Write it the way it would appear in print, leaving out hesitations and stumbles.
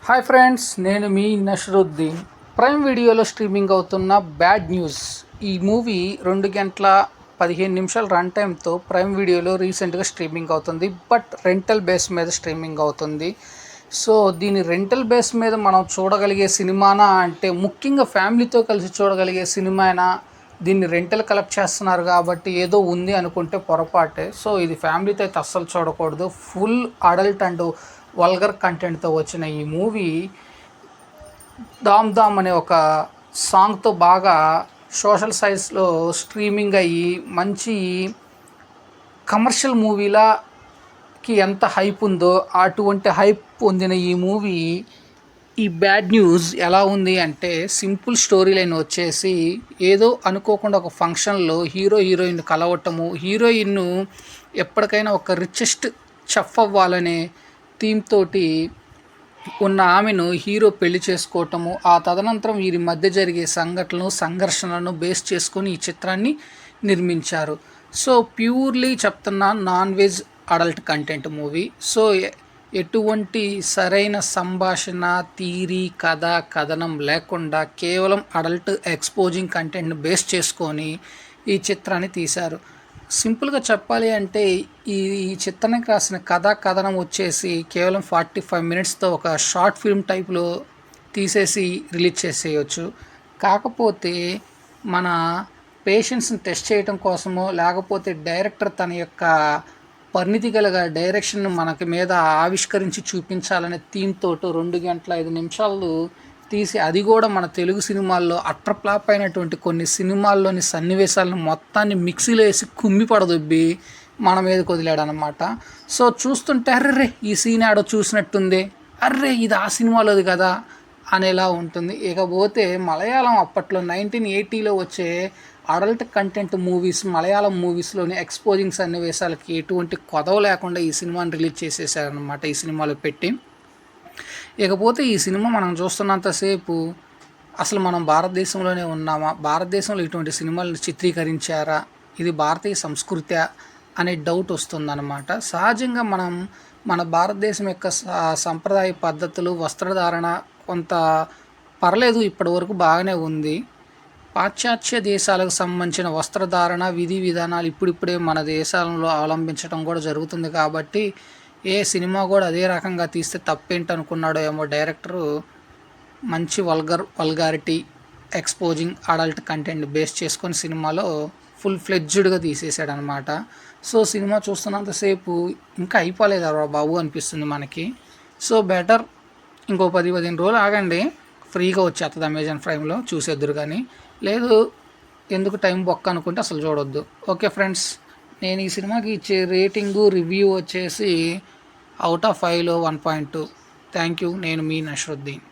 Hi friends, నేను మీ Nasaruddin. Prime వీడియోలో streaming అవుతున్న బ్యాడ్ న్యూస్ ఈ మూవీ 2 గంటల 15 నిమిషాల రన్ టైంతో ప్రైమ్ వీడియోలో రీసెంట్గా స్ట్రీమింగ్ అవుతుంది. బట్ రెంటల్ బేస్ మీద స్ట్రీమింగ్ అవుతుంది. సో దీని రెంటల్ బేస్ మీద మనం చూడగలిగే సినిమానా అంటే ముఖ్యంగా ఫ్యామిలీతో కలిసి చూడగలిగే సినిమానా, దీన్ని రెంటల్ కలెక్ట్ చేస్తున్నారు కాబట్టి ఏదో ఉంది అనుకుంటే పొరపాటే. సో ఇది ఫ్యామిలీతో అయితే అస్సలు చూడకూడదు. ఫుల్ అడల్ట్ అండ్ వల్గర్ కంటెంట్తో వచ్చిన ఈ మూవీ దామ్ దామ్ అనే ఒక సాంగ్తో బాగా సోషల్ సైట్స్లో స్ట్రీమింగ్ అయ్యి మంచి కమర్షియల్ మూవీలాకి ఎంత హైప్ ఉందో అటువంటి హైప్ పొందిన ఈ మూవీ ఈ బ్యాడ్ న్యూస్ ఎలా ఉంది అంటే, సింపుల్ స్టోరీ లైన్ వచ్చేసి ఏదో అనుకోకుండా ఒక ఫంక్షన్లో హీరోయిన్ కలవటము, హీరోయిన్ను ఎప్పటికైనా ఒక రిచెస్ట్ చెఫ్ అవ్వాలనే థీమ్ తోటి ఉన్న ఆమెను హీరో పెళ్లి చేసుకోవటము, ఆ తదనంతరం వీరి మధ్య జరిగే సంఘటనలు సంఘర్షణలను బేస్ చేసుకొని ఈ చిత్రాన్ని నిర్మించారు. సో ప్యూర్లీ చెప్తున్నా non veg adult content movie. So ఎటువంటి సరైన సంభాషణ, థీరీ, కథ, కథనం లేకుండా కేవలం అడల్ట్ ఎక్స్పోజింగ్ కంటెంట్ని బేస్ చేసుకొని ఈ చిత్రాన్ని తీశారు. సింపుల్గా చెప్పాలి అంటే ఈ చిత్రానికి రాసిన కథనం వచ్చేసి కేవలం 45 మినిట్స్తో ఒక షార్ట్ ఫిల్మ్ టైప్లో తీసేసి రిలీజ్ చేసేయచ్చు. కాకపోతే మన పేషెన్స్ని టెస్ట్ చేయడం కోసమో లేకపోతే డైరెక్టర్ తన యొక్క పరిణితి గల డైరెక్షన్ మనకి మీద ఆవిష్కరించి చూపించాలనే థీమ్ తోటి 2 గంటల 5 నిమిషాలు తీసి, అది కూడా మన తెలుగు సినిమాల్లో అట్టర్ ఫ్లాప్ అయినటువంటి కొన్ని సినిమాల్లోని సన్నివేశాలను మొత్తాన్ని మిక్సీలో వేసి కుమ్మి పడదొబ్బి మన మీదకి వదిలాడు అనమాట. సో చూస్తుంటే అర్రే ఈ సీన్ ఆడో చూసినట్టుంది, అర్రే ఇది ఆ సినిమాలోది కదా అనేలా ఉంటుంది. ఇకపోతే మలయాళం అప్పట్లో 1980లో వచ్చే అడల్ట్ కంటెంట్ మూవీస్, మలయాళం మూవీస్లోని ఎక్స్పోజింగ్ సన్నివేశాలకి ఎటువంటి కొదవ లేకుండా ఈ సినిమాని రిలీజ్ చేసేసారనమాట ఈ సినిమాలో పెట్టి. ఇకపోతే ఈ సినిమా మనం చూస్తున్నంతసేపు అసలు మనం భారతదేశంలోనే ఉన్నామా, భారతదేశంలో ఇటువంటి సినిమాలను చిత్రీకరించారా, ఇది భారతీయ సంస్కృతి అనే డౌట్ వస్తుందన్నమాట. సహజంగా మన భారతదేశం యొక్క సంప్రదాయ పద్ధతులు, వస్త్రధారణ కొంత పర్లేదు, ఇప్పటి వరకు బాగానే ఉంది. పాశ్చాత్య దేశాలకు సంబంధించిన వస్త్రధారణ విధి విధానాలు ఇప్పుడిప్పుడే మన దేశాలలో అవలంబించడం కూడా జరుగుతుంది. కాబట్టి ఏ సినిమా కూడా అదే రకంగా తీస్తే తప్పేంటి అనుకున్నాడో ఏమో డైరెక్టరు. మంచి vulgarity, exposing adult content base చేసుకొని సినిమాలో ఫుల్ ఫ్లెడ్జ్డ్గా తీసేసాడు అనమాట. సో సినిమా చూస్తున్నంతసేపు ఇంకా అయిపోలేదా బాబు అనిపిస్తుంది మనకి. సో బెటర్ ఇంకో 10-15 రోజులు ఆగండి, ఫ్రీగా వచ్చేస్తుంది అమెజాన్ ప్రైమ్లో, చూసేద్దురు. కానీ లేదు ఎందుకు టైం బొక్క అనుకుంటే అసలు చూడొద్దు. ఓకే ఫ్రెండ్స్, నేను ఈ సినిమాకి ఇచ్చే రేటింగు రివ్యూ వచ్చేసి అవుట్ ఆఫ్ 5లో 1.2. Thank you. నేను మీ నషరుద్దీన్.